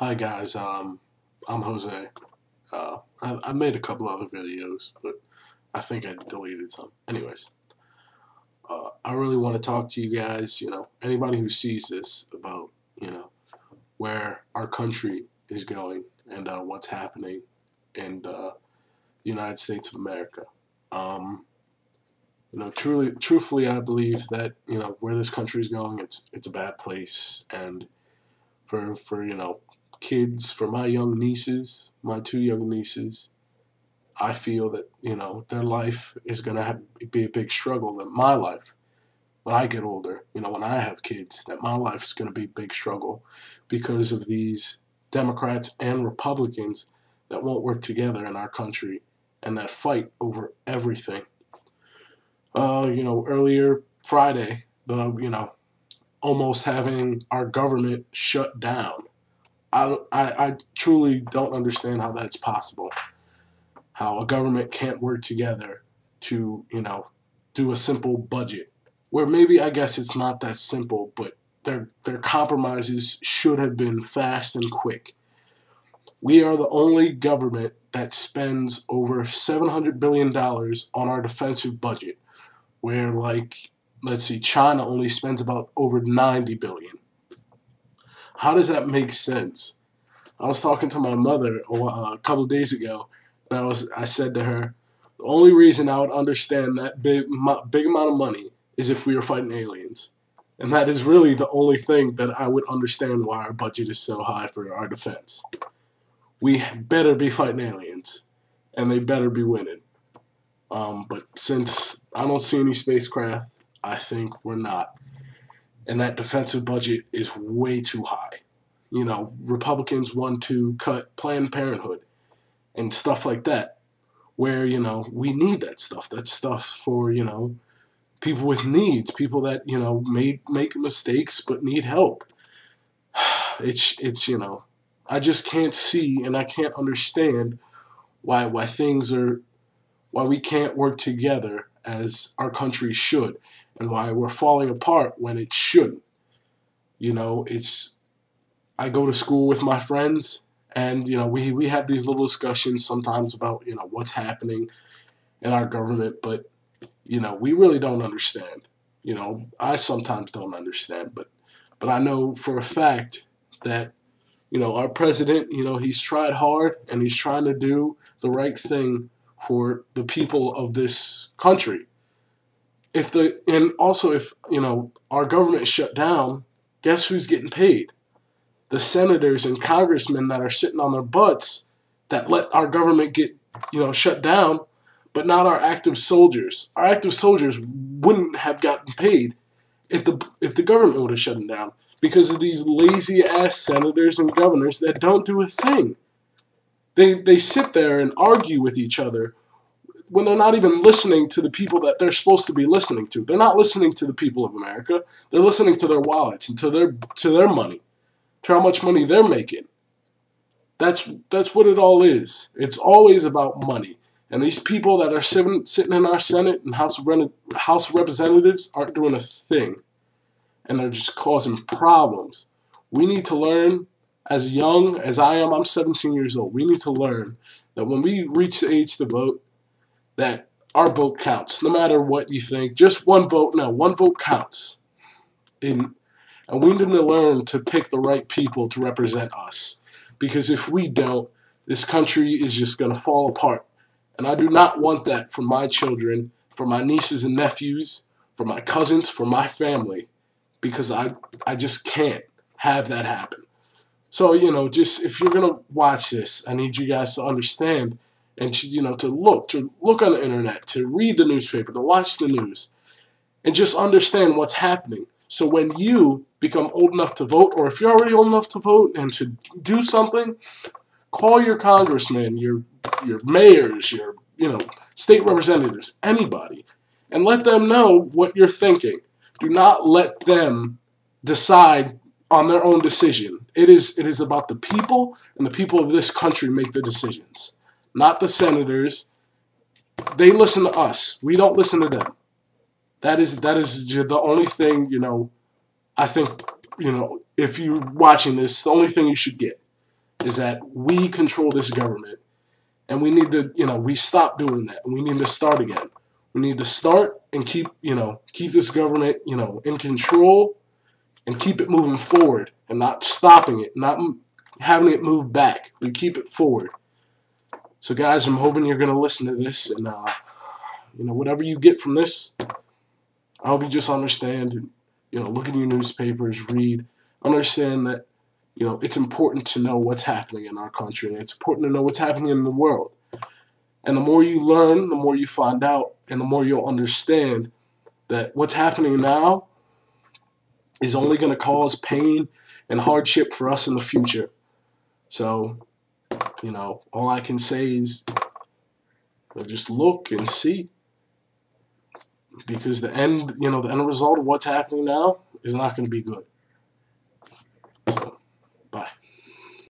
Hi guys, I'm Jose. I made a couple other videos, but I think I deleted some. Anyways, I really want to talk to you guys, anybody who sees this about, where our country is going and what's happening in the United States of America. Um, truthfully, I believe that, where this country is going, it's a bad place, and for kids, for my young nieces, my two young nieces, I feel that their life is gonna be a big struggle. That my life, when I get older, when I have kids, that my life is gonna be a big struggle because of these Democrats and Republicans that won't work together in our country and that fight over everything. Earlier Friday, the almost having our government shut down. I truly don't understand how that's possible. How a government can't work together to, do a simple budget. Where maybe I guess it's not that simple, but their compromises should have been fast and quick. We are the only government that spends over $700 billion on our defensive budget, where, like, let's see, China only spends about over 90 billion. How does that make sense? I was talking to my mother a couple of days ago, and I said to her, the only reason I would understand that big amount of money is if we were fighting aliens. And that is really the only thing that I would understand why our budget is so high for our defense. We better be fighting aliens, and they better be winning. But since I don't see any spacecraft, I think we're not. And that defensive budget is way too high. Republicans want to cut Planned Parenthood and stuff like that, where, we need that stuff. That's stuff for, people with needs, people that, make mistakes but need help. It's I just can't see and I can't understand why why we can't work together as our country should, and why we're falling apart when it shouldn't. It's I go to school with my friends, and we have these little discussions sometimes about what's happening in our government, but we really don't understand. I sometimes don't understand, but I know for a fact that our president, he's tried hard and he's trying to do the right thing for the people of this country. And also if our government shut down, guess who's getting paid? The senators and congressmen that are sitting on their butts that let our government get shut down, but not our active soldiers. Our active soldiers wouldn't have gotten paid if the government would have shut them down, because of these lazy ass senators and governors that don't do a thing. They sit there and argue with each other when they're not even listening to the people that they're supposed to be listening to. They're not listening to the people of America. They're listening to their wallets and to their money, to how much money they're making. That's what it all is. It's always about money. And these people that are sitting in our Senate and House of Representatives aren't doing a thing. And they're just causing problems. We need to learn, as young as I am, I'm 17 years old, we need to learn that when we reach the age to vote, that our vote counts. No matter what you think, just one vote, no, one vote counts. And we need to learn to pick the right people to represent us. Because if we don't, this country is just going to fall apart. And I do not want that for my children, for my nieces and nephews, for my cousins, for my family. Because I just can't have that happen. So, just if you're going to watch this, I need you guys to understand and, to look on the internet, to read the newspaper, to watch the news, and just understand what's happening. So when you become old enough to vote, or if you're already old enough to vote and to do something, call your congressman, your mayors, your state representatives, anybody, and let them know what you're thinking. Do not let them decide on their own decision. It is about the people, and the people of this country make the decisions, not the senators. They listen to us. We don't listen to them. That is the only thing, I think, if you're watching this, the only thing you should get. is that we control this government, and we need to, we stop doing that, and we need to start again. We need to start and keep this government, in control, and keep it moving forward, and not stopping it, not having it move back. We keep it forward. So, guys, I'm hoping you're going to listen to this, and whatever you get from this, I hope you just understand. Look at your newspapers, read, understand that it's important to know what's happening in our country, and it's important to know what's happening in the world. And the more you learn, the more you find out, and the more you'll understand that what's happening now is only going to cause pain and hardship for us in the future. So, all I can say is just look and see. Because the end result of what's happening now is not going to be good.